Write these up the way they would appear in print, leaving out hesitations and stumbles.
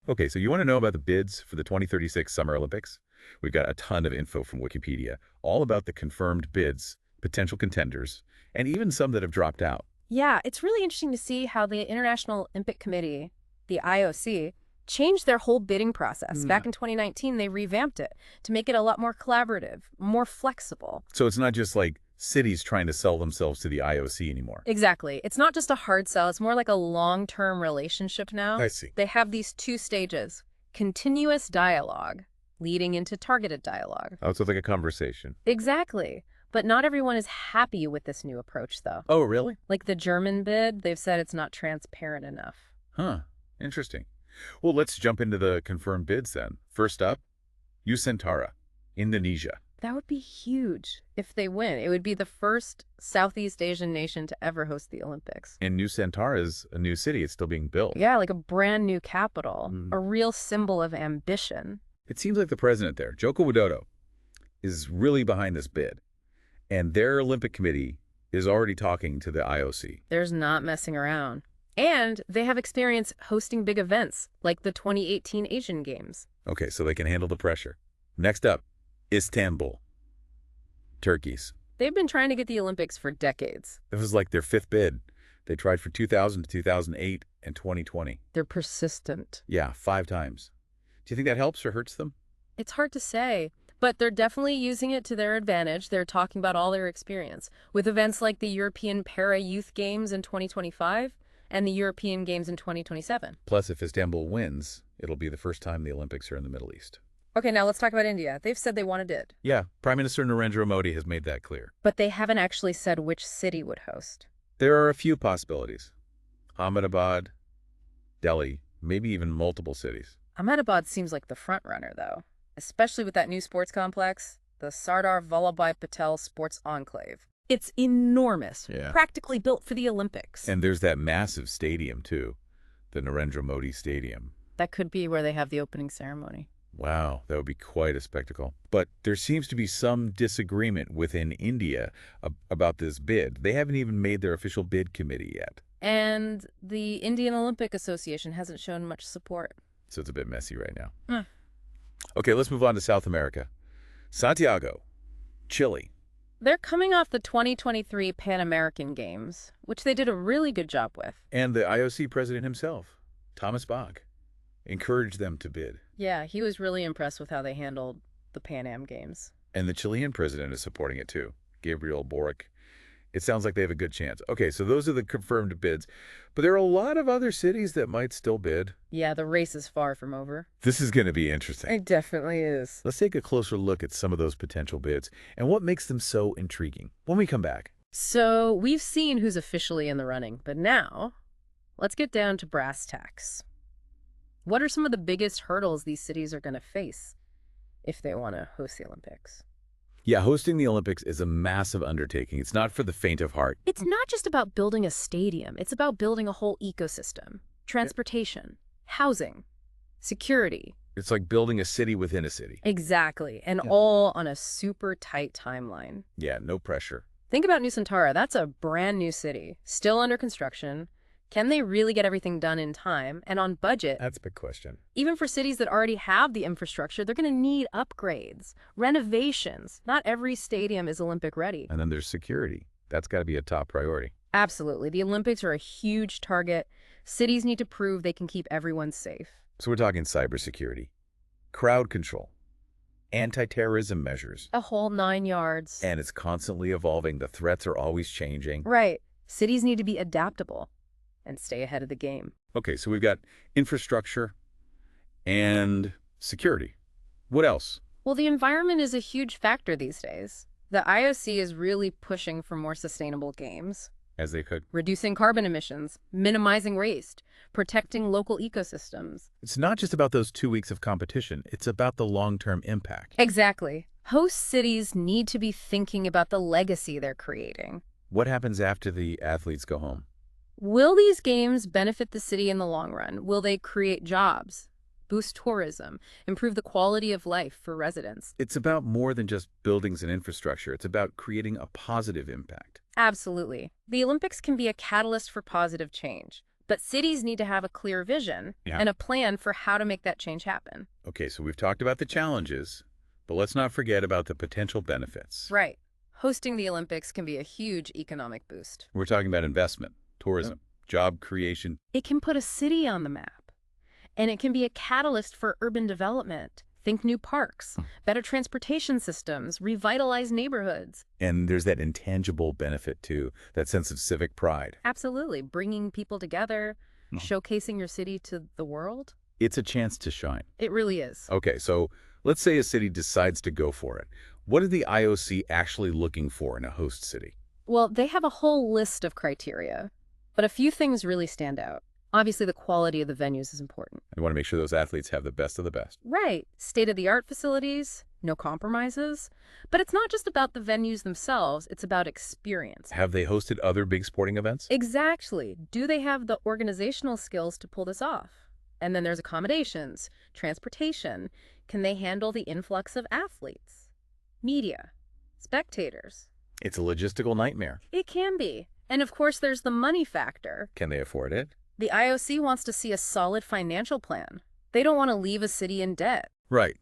Okay, so you want to know about the bids for the 2036 Summer Olympics? We've got a ton of info from Wikipedia, all about the confirmed bids, potential contenders, and even some that have dropped out. Yeah, it's really interesting to see how the International Olympic Committee, the IOC, changed their whole bidding process. Back in 2019, they revamped it to make it a lot more collaborative, more flexible. So it's not just like cities trying to sell themselves to the IOC anymore. Exactly. It's not just a hard sell. It's more like a long-term relationship now. I see. They have these two stages: continuous dialogue leading into targeted dialogue. Oh, so it's like a conversation. Exactly. But not everyone is happy with this new approach, though. Oh, really? Like the German bid, they've said it's not transparent enough. Huh. Interesting. Well, let's jump into the confirmed bids then. First up, Nusantara, Indonesia. That would be huge if they win. It would be the first Southeast Asian nation to ever host the Olympics. And Nusantara is a new city. It's still being built. Yeah, like a brand new capital, a real symbol of ambition. It seems like the president there, Joko Widodo, is really behind this bid. And their Olympic committee is already talking to the IOC. There's not messing around. And they have experience hosting big events, like the 2018 Asian Games. Okay, so they can handle the pressure. Next up, Istanbul, Turkey's. They've been trying to get the Olympics for decades. This was like their fifth bid. They tried for 2000 to 2008 and 2020. They're persistent. Yeah, 5 times. Do you think that helps or hurts them? It's hard to say, but they're definitely using it to their advantage. They're talking about all their experience with events like the European Para-Youth Games in 2025 and the European Games in 2027. Plus, if Istanbul wins, it'll be the first time the Olympics are in the Middle East. Okay, now let's talk about India. They've said they wanted it. Yeah, Prime Minister Narendra Modi has made that clear. But they haven't actually said which city would host. There are a few possibilities. Ahmedabad, Delhi, maybe even multiple cities. Ahmedabad seems like the front runner, though, especially with that new sports complex, the Sardar Vallabhbhai Patel Sports Enclave. It's enormous, practically built for the Olympics. And there's that massive stadium, too, the Narendra Modi Stadium. That could be where they have the opening ceremony. Wow, that would be quite a spectacle. But there seems to be some disagreement within India about this bid. They haven't even made their official bid committee yet. And the Indian Olympic Association hasn't shown much support. So it's a bit messy right now. Okay, let's move on to South America. Santiago, Chile. They're coming off the 2023 Pan American Games, which they did a really good job with. And the IOC president himself, Thomas Bach, encouraged them to bid. Yeah, he was really impressed with how they handled the Pan Am Games. And the Chilean president is supporting it too, Gabriel Boric. It sounds like they have a good chance. Okay, so those are the confirmed bids. But there are a lot of other cities that might still bid. Yeah, the race is far from over. This is going to be interesting. It definitely is. Let's take a closer look at some of those potential bids and what makes them so intriguing when we come back. So we've seen who's officially in the running, but now let's get down to brass tacks. What are some of the biggest hurdles these cities are going to face if they want to host the Olympics? Yeah, hosting the Olympics is a massive undertaking. It's not for the faint of heart. It's not just about building a stadium. It's about building a whole ecosystem. Transportation, housing, security. It's like building a city within a city. Exactly. And all on a super tight timeline. Yeah, no pressure. Think about Nusantara. That's a brand new city, still under construction. Can they really get everything done in time and on budget? That's a big question. Even for cities that already have the infrastructure, they're going to need upgrades, renovations. Not every stadium is Olympic ready. And then there's security. That's got to be a top priority. Absolutely. The Olympics are a huge target. Cities need to prove they can keep everyone safe. So we're talking cybersecurity, crowd control, anti-terrorism measures. A whole 9 yards. And it's constantly evolving. The threats are always changing. Right. Cities need to be adaptable and stay ahead of the game. Okay, so we've got infrastructure and security. What else? Well, the environment is a huge factor these days. The IOC is really pushing for more sustainable games. As they could. Reducing carbon emissions, minimizing waste, protecting local ecosystems. It's not just about those 2 weeks of competition. It's about the long-term impact. Exactly. Host cities need to be thinking about the legacy they're creating. What happens after the athletes go home? Will these games benefit the city in the long run? Will they create jobs, boost tourism, improve the quality of life for residents? It's about more than just buildings and infrastructure. It's about creating a positive impact. Absolutely. The Olympics can be a catalyst for positive change, But cities need to have a clear vision Yeah. and a plan for how to make that change happen. Okay, so we've talked about the challenges, but let's not forget about the potential benefits. Right. Hosting the Olympics can be a huge economic boost. We're talking about investment, tourism, job creation. It can put a city on the map, and it can be a catalyst for urban development. Think new parks, better transportation systems, revitalize neighborhoods. And there's that intangible benefit, too, that sense of civic pride. Absolutely. Bringing people together, showcasing your city to the world. It's a chance to shine. It really is. Okay, so let's say a city decides to go for it. What is the IOC actually looking for in a host city? Well, they have a whole list of criteria, but a few things really stand out. Obviously, the quality of the venues is important. I want to make sure those athletes have the best of the best. Right. State-of-the-art facilities, no compromises. But it's not just about the venues themselves, it's about experience. Have they hosted other big sporting events? Exactly. Do they have the organizational skills to pull this off? And then there's accommodations, transportation. Can they handle the influx of athletes, media, spectators? It's a logistical nightmare. It can be. And of course, there's the money factor. Can they afford it? The IOC wants to see a solid financial plan. They don't want to leave a city in debt. Right.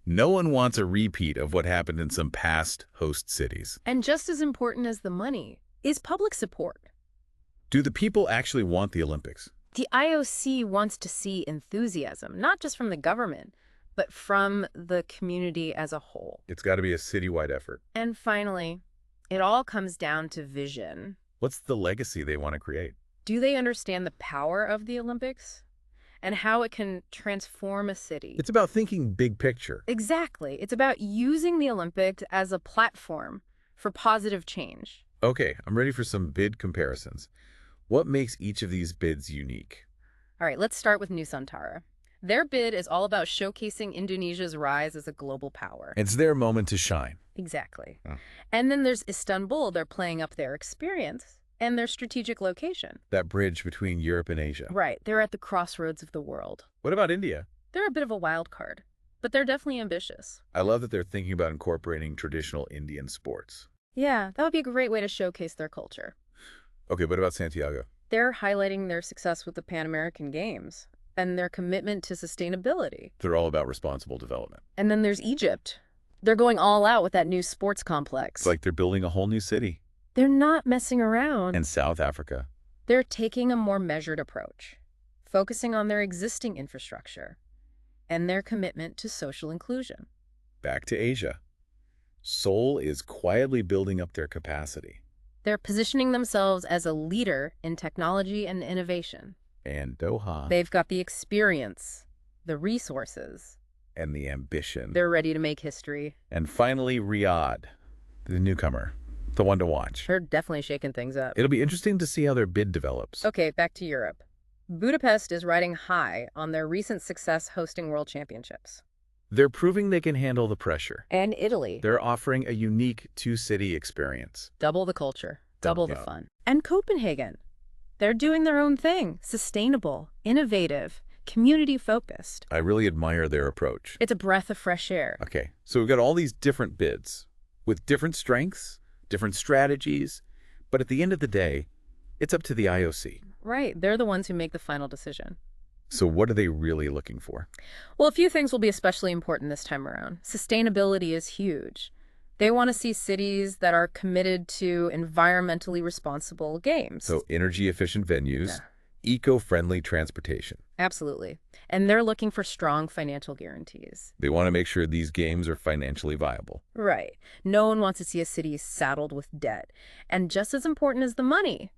No one wants a repeat of what happened in some past host cities. And just as important as the money is public support. Do the people actually want the Olympics? The IOC wants to see enthusiasm, not just from the government, but from the community as a whole. It's got to be a citywide effort. And finally, it all comes down to vision. What's the legacy they want to create? Do they understand the power of the Olympics and how it can transform a city? It's about thinking big picture. Exactly. It's about using the Olympics as a platform for positive change. Okay, I'm ready for some bid comparisons. What makes each of these bids unique? All right, let's start with Nusantara. Their bid is all about showcasing Indonesia's rise as a global power. It's their moment to shine. Exactly. Oh. And then there's Istanbul. They're playing up their experience and their strategic location. That bridge between Europe and Asia. Right. They're at the crossroads of the world. What about India? They're a bit of a wild card, but they're definitely ambitious. I love that they're thinking about incorporating traditional Indian sports. Yeah, that would be a great way to showcase their culture. Okay, what about Santiago? They're highlighting their success with the Pan American Games and their commitment to sustainability. They're all about responsible development. And then there's Egypt. They're going all out with that new sports complex. It's like they're building a whole new city. They're not messing around. And South Africa. They're taking a more measured approach, focusing on their existing infrastructure and their commitment to social inclusion. Back to Asia. Seoul is quietly building up their capacity. They're positioning themselves as a leader in technology and innovation. And Doha. They've got the experience, the resources. And the ambition. They're ready to make history. And finally, Riyadh, the newcomer, the one to watch. They're definitely shaking things up. It'll be interesting to see how their bid develops. Okay, back to Europe. Budapest is riding high on their recent success hosting World Championships. They're proving they can handle the pressure. And Italy. They're offering a unique two-city experience. Double the culture, double the Yeah. fun. And Copenhagen. They're doing their own thing. Sustainable, innovative, community-focused. I really admire their approach. It's a breath of fresh air. Okay, so we've got all these different bids with different strengths, different strategies, but at the end of the day, it's up to the IOC. Right, they're the ones who make the final decision. So what are they really looking for? Well, a few things will be especially important this time around. Sustainability is huge. They want to see cities that are committed to environmentally responsible games. So energy-efficient venues, eco-friendly transportation. Absolutely. And they're looking for strong financial guarantees. They want to make sure these games are financially viable. Right. No one wants to see a city saddled with debt. And just as important as the money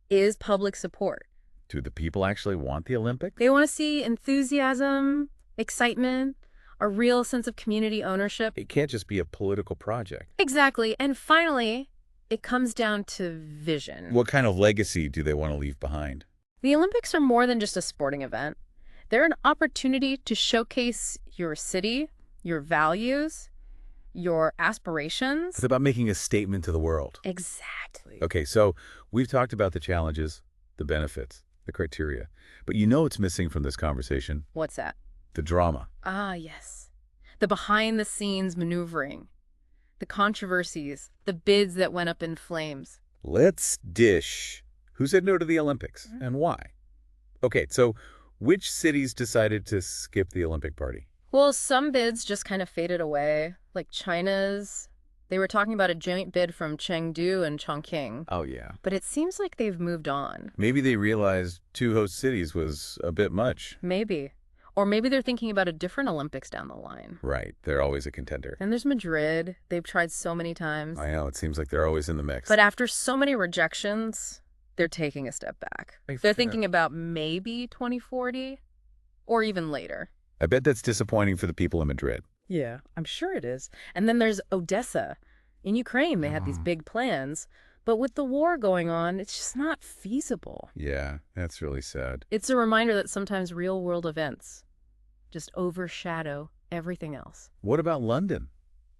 is public support. Do the people actually want the Olympics? They want to see enthusiasm, excitement, a real sense of community ownership. It can't just be a political project. Exactly. And finally, it comes down to vision. What kind of legacy do they want to leave behind? The Olympics are more than just a sporting event. They're an opportunity to showcase your city, your values, your aspirations. It's about making a statement to the world. Exactly. Okay, so we've talked about the challenges, the benefits, the criteria. But you know what's missing from this conversation? What's that? The drama. Ah, yes. The behind-the-scenes maneuvering, the controversies, the bids that went up in flames. Let's dish Who said no to the Olympics and why? Okay, so which cities decided to skip the Olympic party? Well, some bids just kind of faded away, like China's. They were talking about a joint bid from Chengdu and Chongqing, Oh, yeah. but it seems like they've moved on. Maybe they realized 2 host cities was a bit much. Maybe. Or maybe they're thinking about a different Olympics down the line. Right, they're always a contender. Then there's Madrid. They've tried so many times. I know, it seems like they're always in the mix. But after so many rejections, they're taking a step back. They're thinking about maybe 2040 or even later. I bet that's disappointing for the people in Madrid. Yeah, I'm sure it is. And then there's Odessa. In Ukraine, they had these big plans. But with the war going on, it's just not feasible. Yeah, that's really sad. It's a reminder that sometimes real-world events just overshadow everything else. What about London?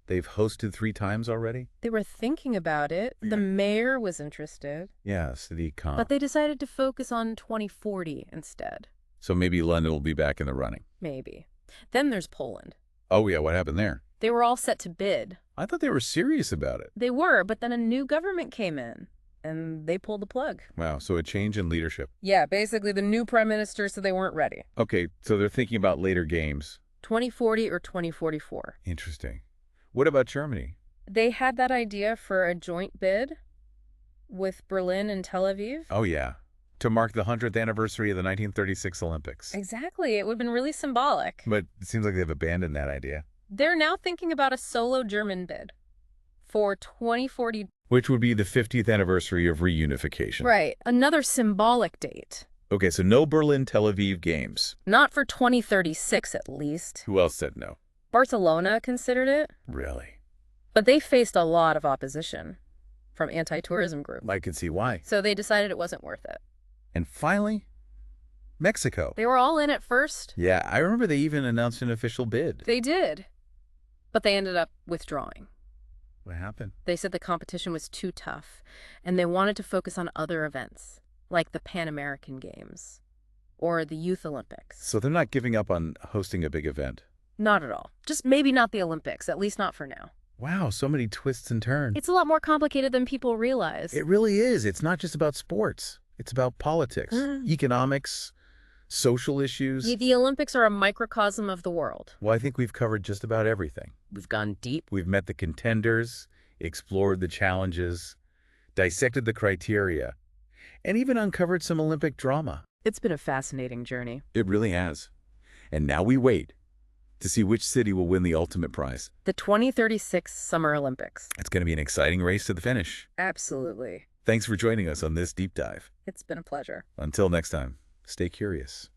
They've hosted 3 times already? They were thinking about it. The mayor was interested. Yeah, city comp. But they decided to focus on 2040 instead. So maybe London will be back in the running. Maybe. Then there's Poland. Oh, yeah, what happened there? They were all set to bid. I thought they were serious about it. They were, but then a new government came in, and they pulled the plug. Wow, so a change in leadership. Yeah, basically the new prime minister said they weren't ready. Okay, so they're thinking about later games. 2040 or 2044. Interesting. What about Germany? They had that idea for a joint bid with Berlin and Tel Aviv. Oh, yeah. To mark the 100th anniversary of the 1936 Olympics. Exactly. It would have been really symbolic. But it seems like they've abandoned that idea. They're now thinking about a solo German bid for 2040. Which would be the 50th anniversary of reunification. Right. Another symbolic date. Okay, so no Berlin-Tel Aviv games. Not for 2036, at least. Who else said no? Barcelona considered it. Really? But they faced a lot of opposition from anti-tourism groups. I can see why. So they decided it wasn't worth it. And finally, Mexico. They were all in at first. Yeah, I remember they even announced an official bid. They did. But they ended up withdrawing. What happened? They said the competition was too tough, and they wanted to focus on other events, like the Pan American Games or the Youth Olympics. So they're not giving up on hosting a big event? Not at all. Just maybe not the Olympics, at least not for now. Wow, so many twists and turns. It's a lot more complicated than people realize. It really is. It's not just about sports. It's about politics, economics, social issues. The Olympics are a microcosm of the world. Well, I think we've covered just about everything. We've gone deep. We've met the contenders, explored the challenges, dissected the criteria, and even uncovered some Olympic drama. It's been a fascinating journey. It really has. And now we wait to see which city will win the ultimate prize. The 2036 Summer Olympics. It's going to be an exciting race to the finish. Absolutely. Thanks for joining us on this deep dive. It's been a pleasure. Until next time, stay curious.